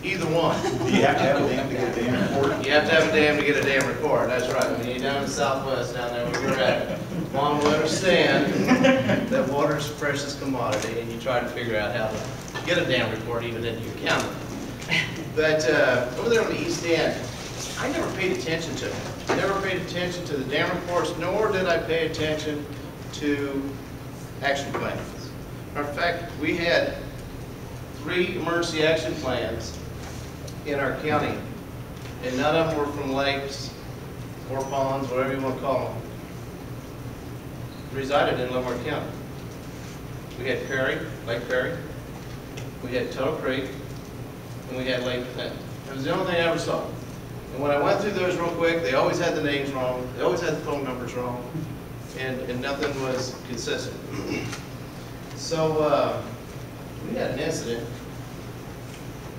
Either one. Do you have to have a dam to get a dam report? You have to have a dam to get a dam report. That's right. When you're down in the southwest, down there where you're at, Mom will understand that water is a precious commodity, and you try to figure out how to get a dam report even into your county. But over there on the east end, I never paid attention to it. Never paid attention to the dam reports, nor did I pay attention to action plans. In fact, we had 3 emergency action plans in our county, and none of them were from lakes or ponds, whatever you want to call them, resided in Leavenworth County. We had Perry, Lake Perry, we had Tuttle Creek, and we had Lake Clinton. It was the only thing I ever saw. And when I went through those real quick, they always had the names wrong, they always had the phone numbers wrong, and nothing was consistent. So we had an incident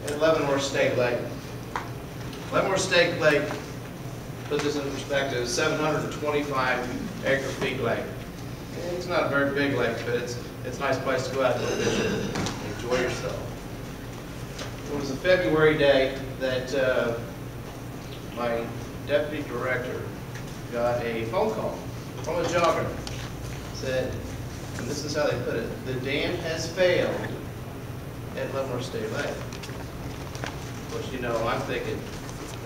at Leavenworth State Lake. Leavenworth State Lake, put this in perspective, is 725 acre-feet lake. It's not a very big lake, but it's a nice place to go out and fish and enjoy yourself. It was a February day that my deputy director got a phone call from a jogger. Said, and this is how they put it, the dam has failed at Leavenworth State Lake. Of course, you know, I'm thinking,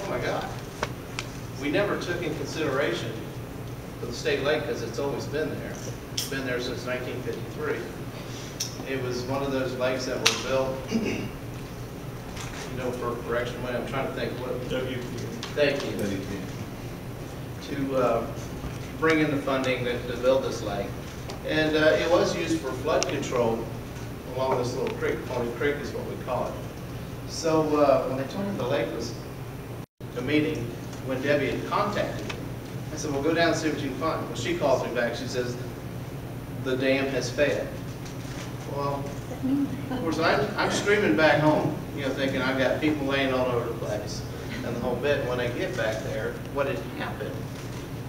oh my God, we never took in consideration for the state lake because it's always been there. It's been there since 1953. It was one of those lakes that were built, you know, for correction money. I'm trying to think what. Thank you. To bring in the funding to build this lake. And it was used for flood control along this little creek. Pony Creek is what we call it. So when they told me the lake was a meeting, when Debbie had contacted me, I said, well, go down and see what you can find. Well, she calls me back. She says, the dam has failed. Well, of course, I'm screaming back home, you know, thinking I've got people laying all over the place and the whole bit. When I get back there, what had happened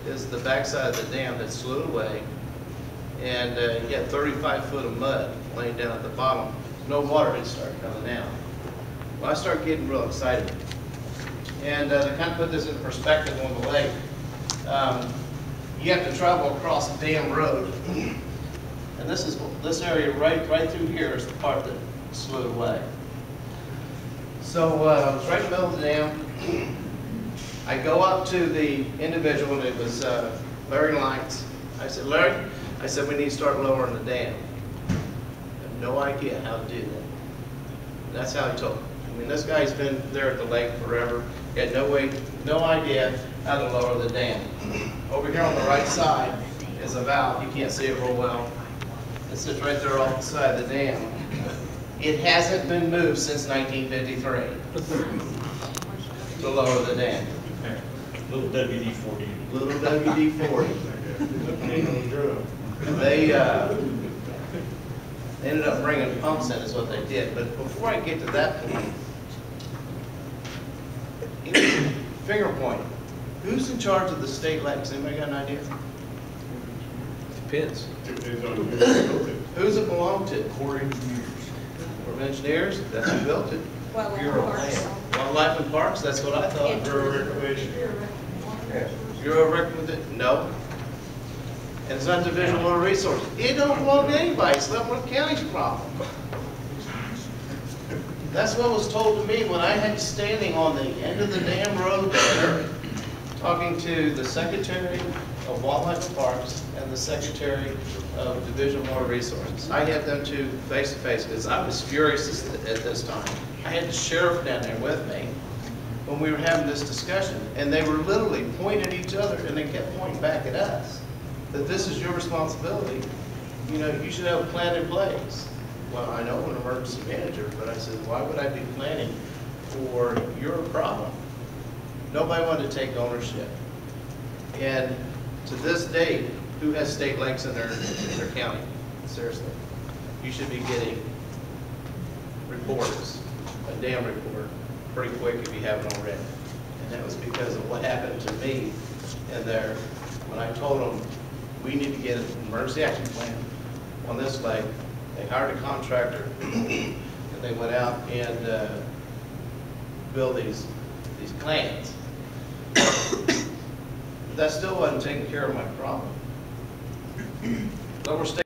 is the backside of the dam had slid away, and you had 35 foot of mud laying down at the bottom. No water had started coming down. Well, I started getting real excited. And to kind of put this in perspective on the lake, you have to travel across a dam road. And this area right through here is the part that slid away. So I was right in the middle of the dam. I go up to the individual, and it was Larry Lights. I said, Larry, I said, we need to start lowering the dam. I have no idea how to do that. And that's how he told me. I mean, this guy's been there at the lake forever. He had no idea how to lower the dam. Over here on the right side is a valve. You can't see it real well. It sits right there off the side of the dam. It hasn't been moved since 1953 to lower the dam. Little WD-40. Little WD-40. They ended up bringing pumps in is what they did. But before I get to that point, finger point. Who's in charge of the state lakes? Anybody got an idea? Depends. Who's it belong to? Corps of Engineers. Corps of Engineers? That's who built it. Wildlife and Parks? That's what I thought. Bureau of Reclamation. Bureau of Reclamation? No. And it's not Division of Water Resources. It don't belong to anybody. It's Leavenworth County's problem. That's what was told to me when I had standing on the end of the damn road there, talking to the Secretary of Wildlife and Parks and the Secretary of Division of Water Resources. I had them two face to face because I was furious at this time. I had the sheriff down there with me when we were having this discussion, and they were literally pointing at each other, and they kept pointing back at us. That this is your responsibility. You know, you should have a plan in place. Well, I know I'm an emergency manager, but I said, why would I be planning for your problem? Nobody wanted to take ownership. And to this date, who has state lakes in their county? Seriously. You should be getting reports, a dam report, pretty quick if you haven't already. And that was because of what happened to me in there when I told them we need to get an emergency action plan on this lake. They hired a contractor and they went out and build these clams. That still wasn't taking care of my problem. Leavenworth State